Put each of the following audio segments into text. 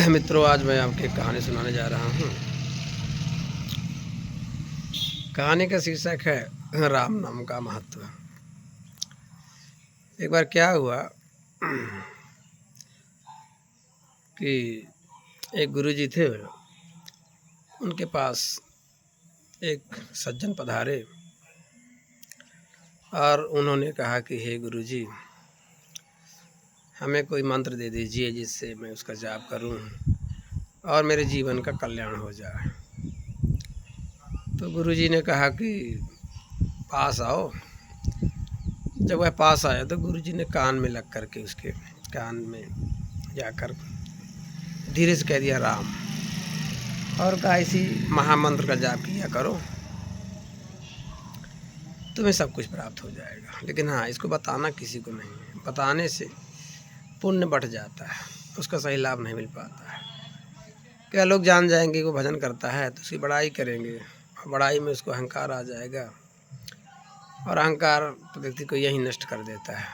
मित्रों, आज मैं आपको एक कहानी सुनाने जा रहा हूँ। कहानी का शीर्षक है राम नाम का महत्व। एक बार क्या हुआ कि एक गुरुजी थे, उनके पास एक सज्जन पधारे और उन्होंने कहा कि हे गुरुजी, हमें कोई मंत्र दे दीजिए जिससे मैं उसका जाप करूं और मेरे जीवन का कल्याण हो जाए। तो गुरुजी ने कहा कि पास आओ। जब वह पास आया तो गुरुजी ने कान में लग करके उसके कान में जाकर धीरे से कह दिया राम, और कहा इसी महामंत्र का जाप किया करो, तुम्हें सब कुछ प्राप्त हो जाएगा। लेकिन हाँ, इसको बताना किसी को नहीं है। बताने से पुण्य बढ़ जाता है, उसका सही लाभ नहीं मिल पाता है। क्या लोग जान जाएंगे कि वो भजन करता है तो उसकी बड़ाई करेंगे, और बड़ाई में उसको अहंकार आ जाएगा, और अहंकार तो व्यक्ति को यही नष्ट कर देता है।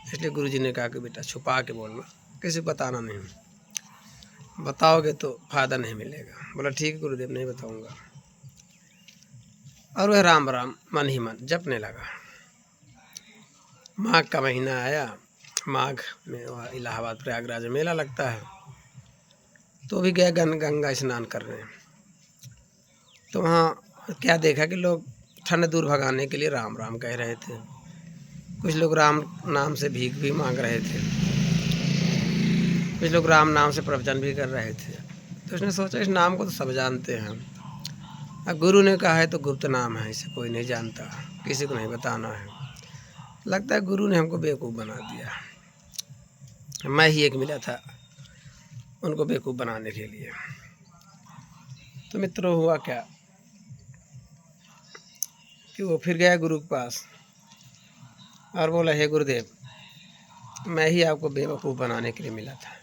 इसलिए गुरुजी ने कहा कि बेटा छुपा के बोलना, किसी को बताना नहीं, बताओगे तो फायदा नहीं मिलेगा। बोला ठीक है गुरुदेव, नहीं बताऊंगा। और वह राम राम मन ही मन जपने लगा। माघ का महीना आया। माघ में वह इलाहाबाद प्रयागराज में मेला लगता है, तो भी गया गंगा स्नान करने। तो वहाँ क्या देखा कि लोग ठंड दूर भगाने के लिए राम राम कह रहे थे। कुछ लोग राम नाम से भीख भी मांग रहे थे, कुछ लोग राम नाम से प्रवचन भी कर रहे थे। तो उसने सोचा इस नाम को तो सब जानते हैं, अब गुरु ने कहा है तो गुप्त नाम है, इसे कोई नहीं जानता, किसी को नहीं बताना है। लगता है गुरु ने हमको बेवकूफ़ बना दिया। मैं ही एक मिला था उनको बेवकूफ़ बनाने के लिए। तो मित्रों, हुआ क्या कि वो फिर गया गुरु के पास और बोला हे गुरुदेव, मैं ही आपको बेवकूफ़ बनाने के लिए मिला था।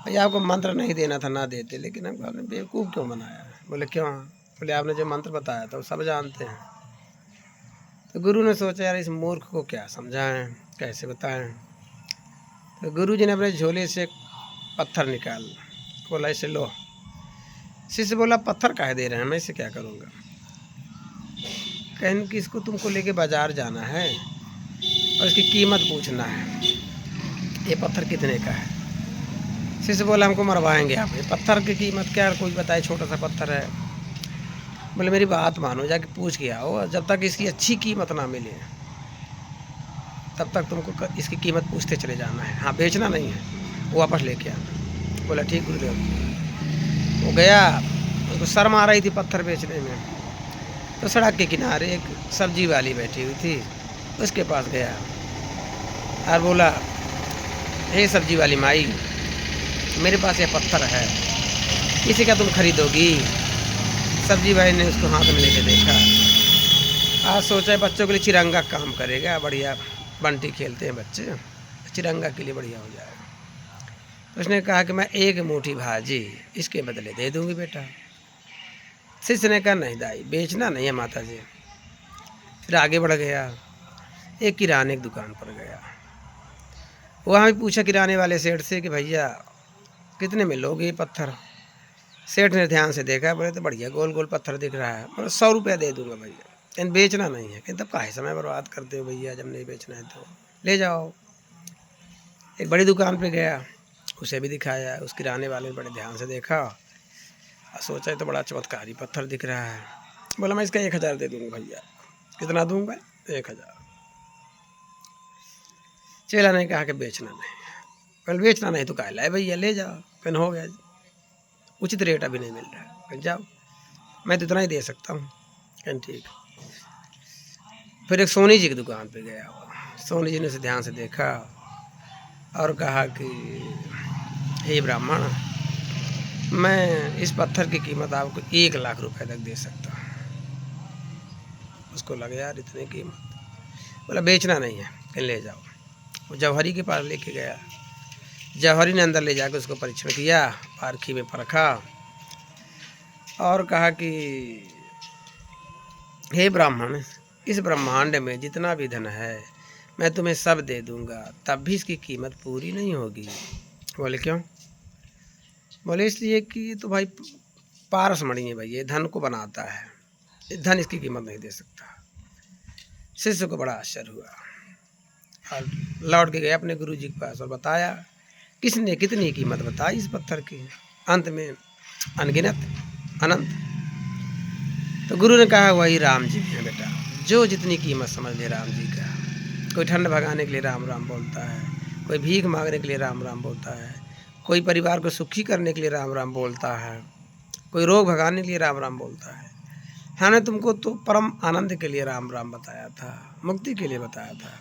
भैया आपको मंत्र नहीं देना था, ना देते, लेकिन हमको आपने बेवकूफ़ क्यों बनाया? बोले क्यों? बोले आपने जो मंत्र बताया था वो सब जानते हैं। तो गुरु ने सोचा यार इस मूर्ख को क्या समझाएं, कैसे बताएं। तो गुरु जी ने अपने झोले से एक पत्थर निकाल, बोला इसे लो। शिष्य बोला पत्थर काहे दे रहे हैं, मैं इसे क्या करूँगा? कहने कि इसको तुमको लेके बाजार जाना है और इसकी कीमत पूछना है, ये पत्थर कितने का है। शिष्य बोला हमको मरवाएंगे आप, ये पत्थर की कीमत क्या, कोई बताए, छोटा सा पत्थर है। बोले मेरी बात मानो, जाके पूछ के आओ, जब तक इसकी अच्छी कीमत ना मिले तब तक तुमको इसकी कीमत पूछते चले जाना है। हाँ, बेचना नहीं है, वो वापस लेके आना। बोला ठीक गुरुदेव। वो गया, उसको शर्म आ रही थी पत्थर बेचने में। तो सड़क के किनारे एक सब्जी वाली बैठी हुई थी, उसके पास गया और बोला हे सब्जी वाली माई, मेरे पास ये पत्थर है, इसी का तुम खरीदोगी? सब्जी भाई ने उसको हाथ में लेके देखा। आज सोचा है बच्चों के लिए चिरंगा काम करेगा, बढ़िया बंटी खेलते हैं बच्चे, चिरंगा के लिए बढ़िया हो जाएगा। तो उसने कहा कि मैं एक मुट्ठी भाजी इसके बदले दे दूंगी बेटा। शिष्य ने कहा नहीं दाई, बेचना नहीं है माता जी। फिर आगे बढ़ गया, एक किराने की दुकान पर गया। वहाँ भी पूछा किराने वाले सेठ से कि भैया कितने में लोगे ये पत्थर? सेठ ने ध्यान से देखा, बोले तो बढ़िया गोल गोल पत्थर दिख रहा है, बोले 100 रुपया दे दूंगा भैया, लेकिन बेचना नहीं है। कहते तब काहे समय बर्बाद करते हो भैया, जब नहीं बेचना है तो ले जाओ। एक बड़ी दुकान पे गया, उसे भी दिखाया। उस किराने वाले ने बड़े ध्यान से देखा और सोचा तो बड़ा चमत्कारी पत्थर दिख रहा है। बोला मैं इसका 1000 दे दूंगा भैया। कितना दूंगा? 1000। चेला ने कहा कि बेचना नहीं। कल बेचना नहीं तो काहे लाए भैया, ले जाओ। कल हो गया, उचित रेट अभी नहीं मिल रहा है, कल जाओ, मैं तो इतना ही दे सकता हूँ। कल ठीक। फिर एक सोनी जी की दुकान पे गया। सोनी जी ने उसे ध्यान से देखा और कहा कि हे ब्राह्मण, मैं इस पत्थर की कीमत आपको 1 लाख रुपए तक दे सकता हूँ। उसको लगा यार इतनी कीमत। बोला बेचना नहीं है, कल ले जाओ। वो जौहरी के पास लेके गया। जौहरी ने अंदर ले जाकर उसको परीक्षण किया, पारखी में परखा और कहा कि हे ब्राह्मण, इस ब्रह्मांड में जितना भी धन है मैं तुम्हें सब दे दूंगा, तब भी इसकी कीमत पूरी नहीं होगी। बोले क्यों? बोले इसलिए कि ये तो भाई पारस मणि है भाई, ये धन को बनाता है, ये धन इसकी कीमत नहीं दे सकता। शिष्य को बड़ा आश्चर्य हुआ और लौट के गए अपने गुरु जी के पास और बताया। किसने कितनी कीमत बताई इस पत्थर की, अंत में अनगिनत अनंत। तो गुरु ने कहा वही राम जी हैं बेटा, जो जितनी कीमत समझ ले राम जी का। कोई ठंड भगाने के लिए राम राम बोलता है, कोई भीख मांगने के लिए राम राम बोलता है, कोई परिवार को सुखी करने के लिए राम राम बोलता है, कोई रोग भगाने के लिए राम राम बोलता है। हमने तुमको तो परम आनंद के लिए राम राम बताया था, मुक्ति के लिए बताया था।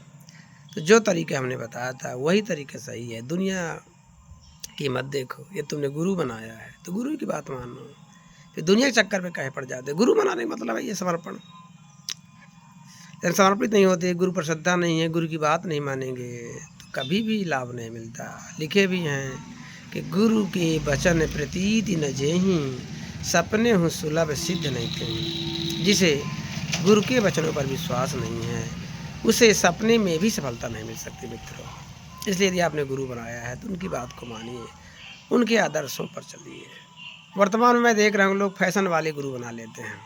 तो जो तरीके हमने बताया था वही तरीके सही है, दुनिया की मत देखो। ये तुमने गुरु बनाया है तो गुरु की बात मानो, फिर दुनिया के चक्कर में काहे पड़ जाते। गुरु बनाने का मतलब है ये समर्पण। जब समर्पित नहीं होते, गुरु पर श्रद्धा नहीं है, गुरु की बात नहीं मानेंगे तो कभी भी लाभ नहीं मिलता। लिखे भी हैं कि गुरु के वचन प्रतीति न जेहि, सपने हूँ सुलभ सिद्ध नहीं कहीं। जिसे गुरु के वचनों पर विश्वास नहीं है उसे सपने में भी सफलता नहीं मिल सकती मित्रों। इसलिए यदि आपने गुरु बनाया है तो उनकी बात को मानिए, उनके आदर्शों पर चलिए। वर्तमान में मैं देख रहा हूँ लोग फैशन वाले गुरु बना लेते हैं,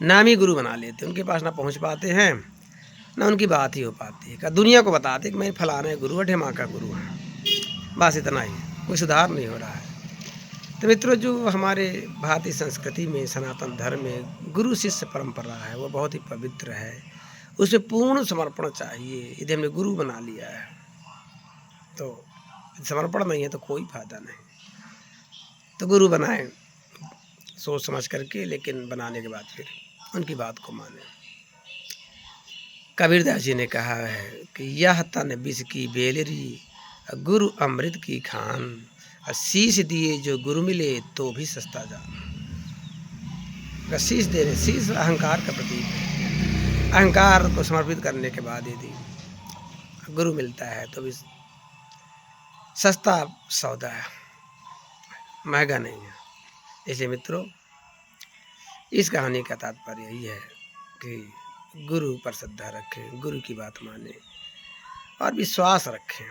नामी गुरु बना लेते हैं, उनके पास ना पहुँच पाते हैं ना उनकी बात ही हो पाती है। दुनिया को बताते कि मैं फलाना गुरु है, ढेमा का गुरु है, बस इतना ही, कोई सुधार नहीं हो रहा है। तो मित्रों, जो हमारे भारतीय संस्कृति में सनातन धर्म में गुरु शिष्य परंपरा है वो बहुत ही पवित्र है, उसे पूर्ण समर्पण चाहिए। यदि हमने गुरु बना लिया है तो समर्पण नहीं है तो कोई फायदा नहीं। तो गुरु बनाएं सोच समझ करके, लेकिन बनाने के बाद फिर उनकी बात को माने। कबीरदास जी ने कहा है कि यह तन विष की बेलरी, गुरु अमृत की खान, और शीश दिए जो गुरु मिले तो भी सस्ता जान। शीश देने, शीश अहंकार का प्रतीक है। अहंकार को समर्पित करने के बाद यदि गुरु मिलता है तो भी सस्ता सौदा है, महंगा नहीं है। इसलिए मित्रों, इस कहानी का तात्पर्य यही है कि गुरु पर श्रद्धा रखें, गुरु की बात माने और विश्वास रखें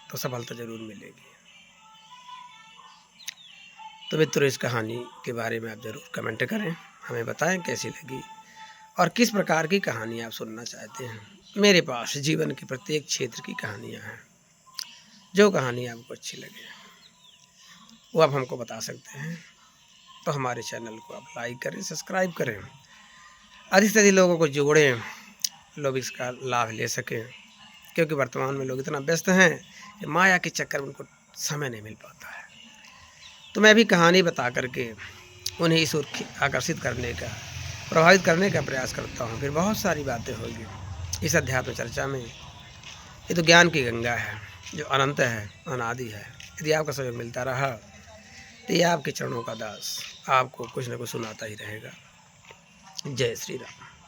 तो सफलता जरूर मिलेगी। तो मित्रों, इस कहानी के बारे में आप ज़रूर कमेंट करें, हमें बताएं कैसी लगी और किस प्रकार की कहानी आप सुनना चाहते हैं। मेरे पास जीवन के प्रत्येक क्षेत्र की कहानियाँ हैं। जो कहानी आपको अच्छी लगे वो आप हमको बता सकते हैं। तो हमारे चैनल को आप लाइक करें, सब्सक्राइब करें, अधिक से अधिक लोगों को जोड़ें, लोग इसका लाभ ले सकें। क्योंकि वर्तमान में लोग इतना व्यस्त हैं कि माया के चक्कर में उनको समय नहीं मिल पाता है। तो मैं भी कहानी बता करके उन्हें इस ओर आकर्षित करने का, प्रभावित करने का प्रयास करता हूँ। फिर बहुत सारी बातें होगी इस अध्यात्म चर्चा में। ये तो ज्ञान की गंगा है जो अनंत है, अनादि है। यदि आपका सहयोग मिलता रहा तो ये आपके चरणों का दास आपको कुछ न कुछ सुनाता ही रहेगा। जय श्री राम।